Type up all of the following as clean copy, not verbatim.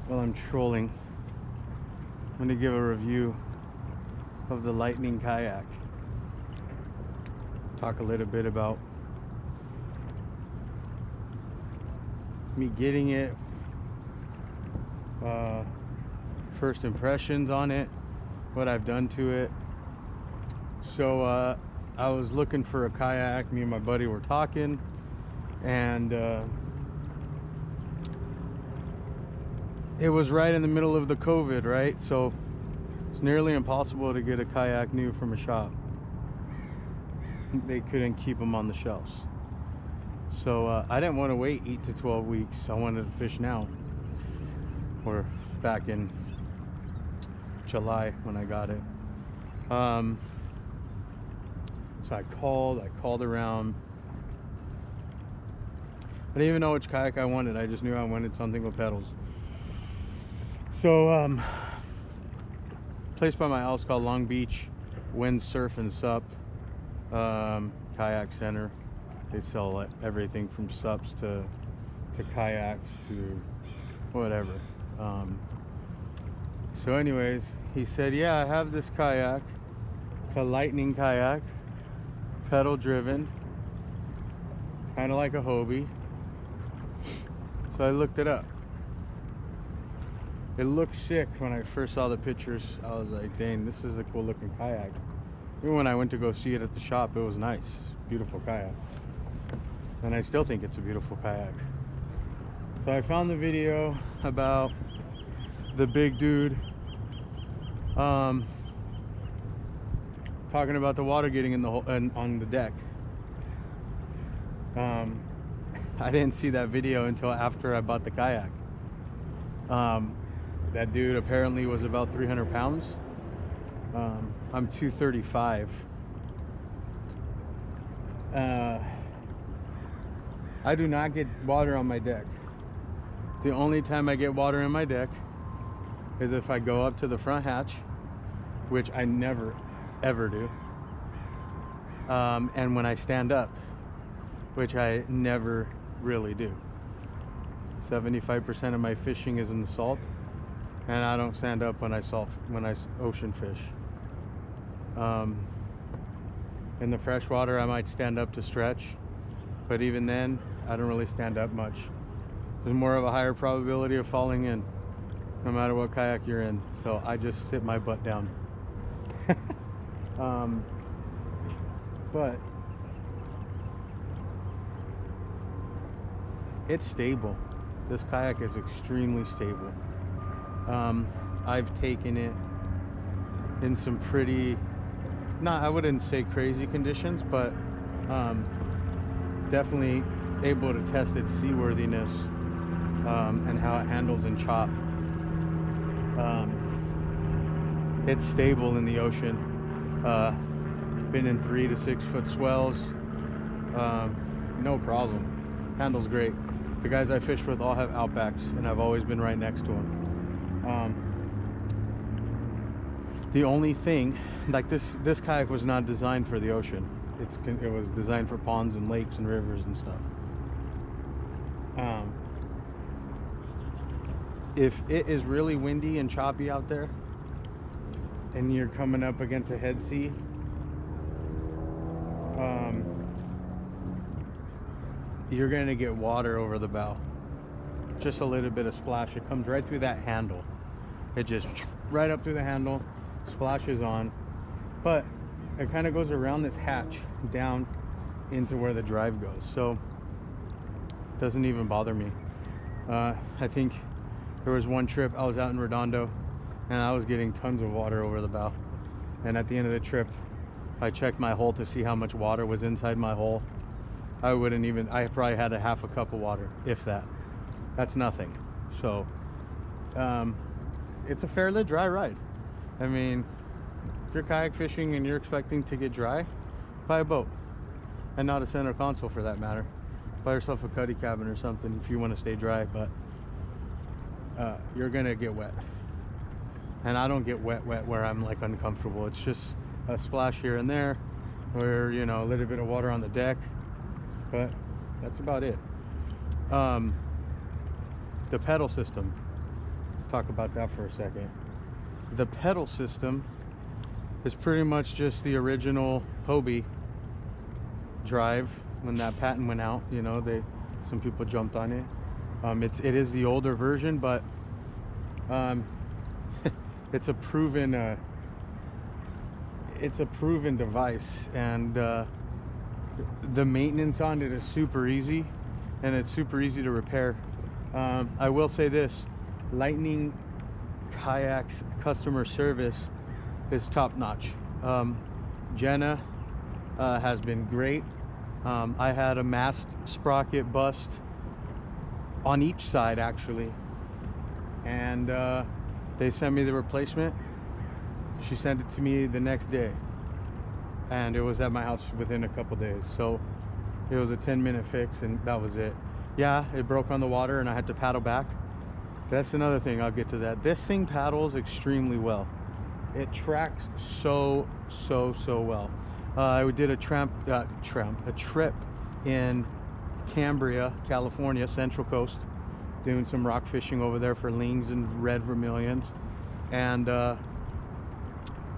While I'm trolling, I'm going to give a review of the Lightning Kayak. Talk a little bit about me getting it, first impressions on it, what I've done to it. So I was looking for a kayak. Me and my buddy were talking, and it was right in the middle of the COVID, right? So it's nearly impossible to get a kayak new from a shop. They couldn't keep them on the shelves. So I didn't want to wait 8 to 12 weeks. I wanted to fish now. Or back in July when I got it. So I called around. I didn't even know which kayak I wanted. I just knew I wanted something with pedals. So place by my house called Long Beach Wind Surf and Sup Kayak Center. They sell everything from sups to kayaks to whatever. So anyways, he said, yeah, I have this kayak. It's a Lightning kayak, pedal driven, kind of like a Hobie. So I looked it up. It looked sick when I first saw the pictures. I was like, dang, this is a cool looking kayak. Even when I went to go see it at the shop, it was nice. Beautiful kayak. And I still think it's a beautiful kayak. So I found the video about the big dude talking about the water getting in the hole on the deck. I didn't see that video until after I bought the kayak. That dude apparently was about 300 pounds. I'm 235. I do not get water on my deck. The only time I get water in my deck is if I go up to the front hatch, which I never ever do, and when I stand up, which I never really do. 75% of my fishing is in the salt, and I don't stand up when I ocean fish. In the freshwater, I might stand up to stretch, but even then, I don't really stand up much. There's more of a higher probability of falling in, no matter what kayak you're in. So I just sit my butt down. But it's stable. This kayak is extremely stable. I've taken it in some pretty, I wouldn't say crazy conditions, but definitely able to test its seaworthiness and how it handles in chop. It's stable in the ocean. Been in 3 to 6 foot swells, no problem. Handles great. The guys I fish with all have Outbacks, and I've always been right next to them. The only thing, like this kayak was not designed for the ocean. It was designed for ponds and lakes and rivers and stuff. If it is really windy and choppy out there, and you're coming up against a head sea, you're gonna get water over the bow. Just a little bit of splash. It comes right through that handle. It just right up through the handle, splashes on, but it kind of goes around this hatch down into where the drive goes, so it doesn't even bother me. I think there was one trip I was out in Redondo and I was getting tons of water over the bow, and at the end of the trip I checked my hole to see how much water was inside my hole. I probably had a half a cup of water, if that. That's nothing. So it's a fairly dry ride. I mean, if you're kayak fishing and you're expecting to get dry, buy a boat, and not a center console for that matter. Buy yourself a cuddy cabin or something if you want to stay dry, but you're gonna get wet. And I don't get wet where I'm like uncomfortable. It's just a splash here and there, or a little bit of water on the deck, but that's about it. the pedal system. Let's talk about that for a second. The pedal system is pretty much just the original Hobie drive when that patent went out. You know, some people jumped on it. It is the older version, but it's a proven device, and the maintenance on it is super easy, and it's super easy to repair. I will say this: Lightning Kayak's customer service is top notch. Jenna has been great. I had a mast sprocket bust on each side actually, and they sent me the replacement. She sent it to me the next day, and it was at my house within a couple days. So it was a 10-minute fix, and that was it. Yeah, it broke on the water and I had to paddle back. That's another thing, I'll get to that. This thing paddles extremely well. It tracks so well. I did a trip in Cambria, California, Central Coast, doing some rock fishing over there for lings and red vermilions. And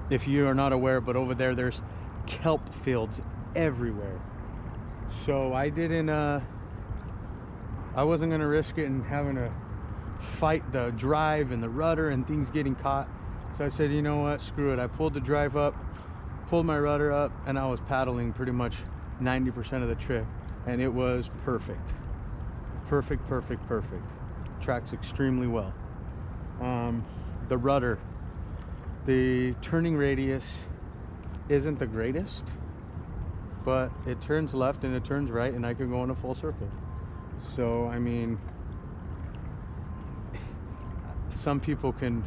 if you are not aware, but over there's kelp fields everywhere. So I wasn't gonna risk it and having to fight the drive and the rudder and things getting caught. So I said, you know what, screw it. I pulled the drive up, pulled my rudder up, and I was paddling pretty much 90% of the trip, and it was perfect. Perfect. Tracks extremely well. The rudder, the turning radius isn't the greatest, but it turns left and it turns right, and I can go in a full circle. So I mean, some people can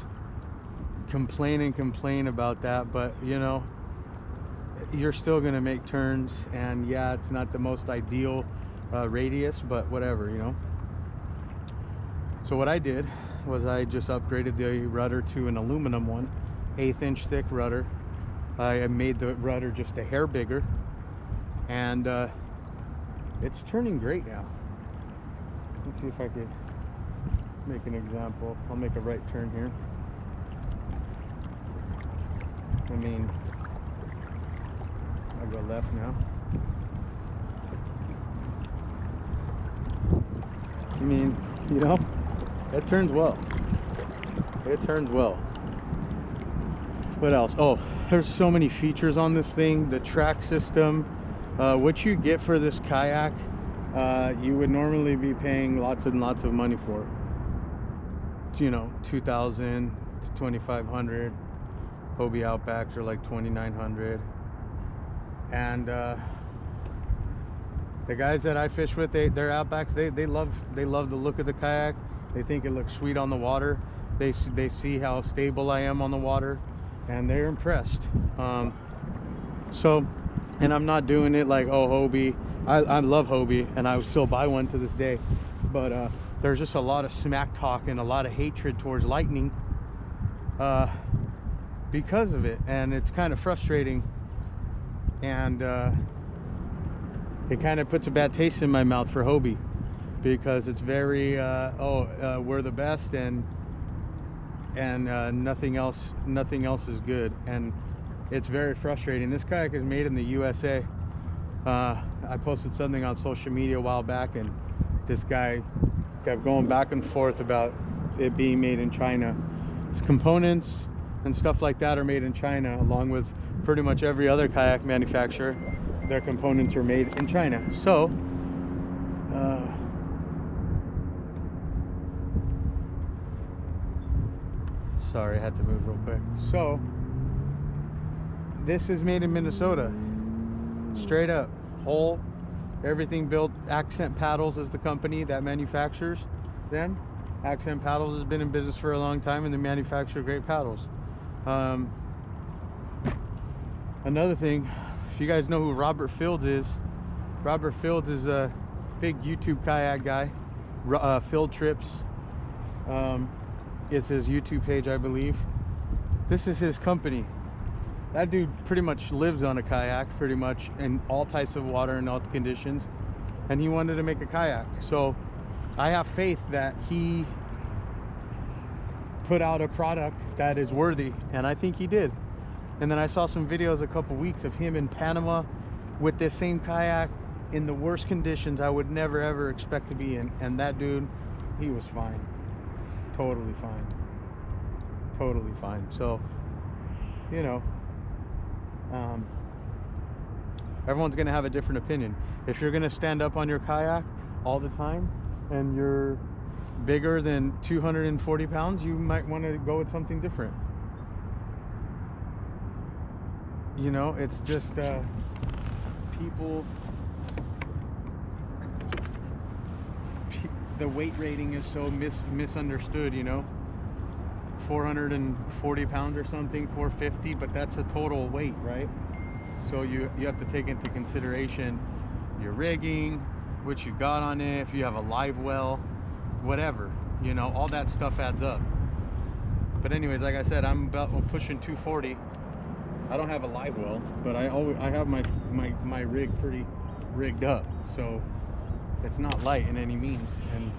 complain about that, but you know, you're still gonna make turns, and yeah, it's not the most ideal radius, but whatever, you know. So what I did was I just upgraded the rudder to an aluminum one, 1/8 inch thick rudder. I made the rudder just a hair bigger, and it's turning great now. Let's see if I could make an example. I'll make a right turn here. I mean, I'll go left now. I mean, you know, it turns well. It turns well. What else? Oh, there's so many features on this thing. The track system, what you get for this kayak, you would normally be paying lots and lots of money for. You know, $2,000 to $2,500. Hobie Outbacks are like $2,900. And the guys that I fish with, their Outbacks, they love the look of the kayak. They think it looks sweet on the water. They see how stable I am on the water, and they're impressed. So, and I'm not doing it like, oh, Hobie. I love Hobie, and I would still buy one to this day. But there's just a lot of smack talk and a lot of hatred towards Lightning because of it, and it's kind of frustrating, and it kind of puts a bad taste in my mouth for Hobie, because it's very we're the best, and nothing else is good, and it's very frustrating. This kayak is made in the USA. I posted something on social media a while back, and this guy kept going back and forth about it being made in China. Its components and stuff like that are made in China, along with pretty much every other kayak manufacturer. Their components are made in China. So sorry, I had to move real quick. So this is made in Minnesota, straight up, whole, everything built. Accent Paddles is the company that manufactures them. Accent Paddles has been in business for a long time, and they manufacture great paddles. Another thing, if you guys know who Robert Fields is a big YouTube kayak guy. Field Trips is his YouTube page, I believe. This is his company. That dude pretty much lives on a kayak, pretty much in all types of water and all conditions, and he wanted to make a kayak. So I have faith that he put out a product that is worthy, and I think he did. And then I saw some videos a couple weeks of him in Panama with this same kayak in the worst conditions I would never ever expect to be in, and that dude, he was fine. Totally fine. Totally fine. So, you know, everyone's gonna have a different opinion. If you're gonna stand up on your kayak all the time and you're bigger than 240 pounds, you might want to go with something different. You know, it's just people, the weight rating is so misunderstood, you know. 440 pounds or something, 450, but that's a total weight, right? So you have to take into consideration your rigging, what you got on it, if you have a live well, whatever, you know, all that stuff adds up. But anyways, like I said, I'm pushing 240. I don't have a live well, but I have my rig pretty rigged up, so it's not light in any means, and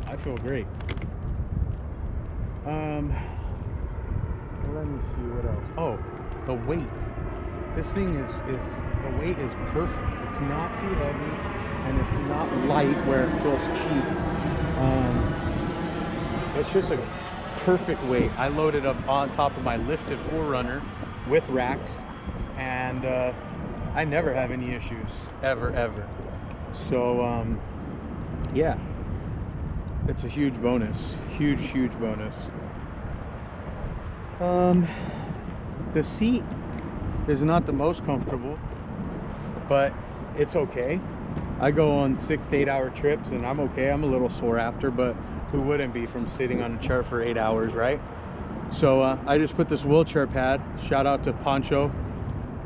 I feel great. Let me see what else. Oh, the weight. This thing is the weight is perfect. It's not too heavy, and it's not light where it feels cheap. It's just a perfect weight. I loaded up on top of my lifted 4Runner with racks, and I never have any issues, ever. So yeah, it's a huge bonus, huge bonus. The seat is not the most comfortable, but it's okay. I go on 6 to 8 hour trips and I'm okay. I'm a little sore after, but who wouldn't be from sitting on a chair for 8 hours, right? So I just put this wheelchair pad. Shout out to Pancho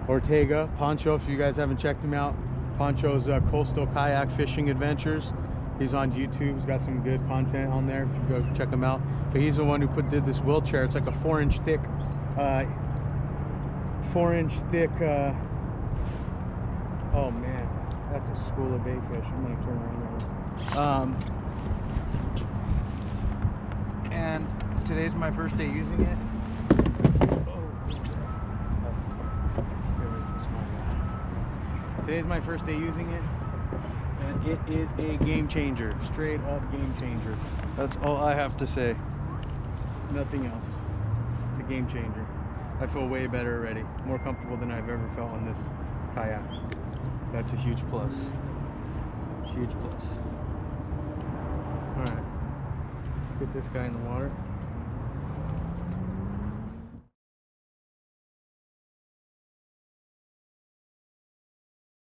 Ortega. Pancho, if you guys haven't checked him out, Pancho's Coastal Kayak Fishing Adventures. He's on YouTube. He's got some good content on there if you go check him out. But he's the one who did this wheelchair. It's like a 4-inch thick oh man, that's a school of bayfish. I'm gonna turn around there. And today's my first day using it. Today's my first day using it, and it is a game changer. Straight up game changer. That's all I have to say. Nothing else. It's a game changer. I feel way better already. More comfortable than I've ever felt on this kayak. That's a huge plus. Huge plus. Alright. Let's get this guy in the water.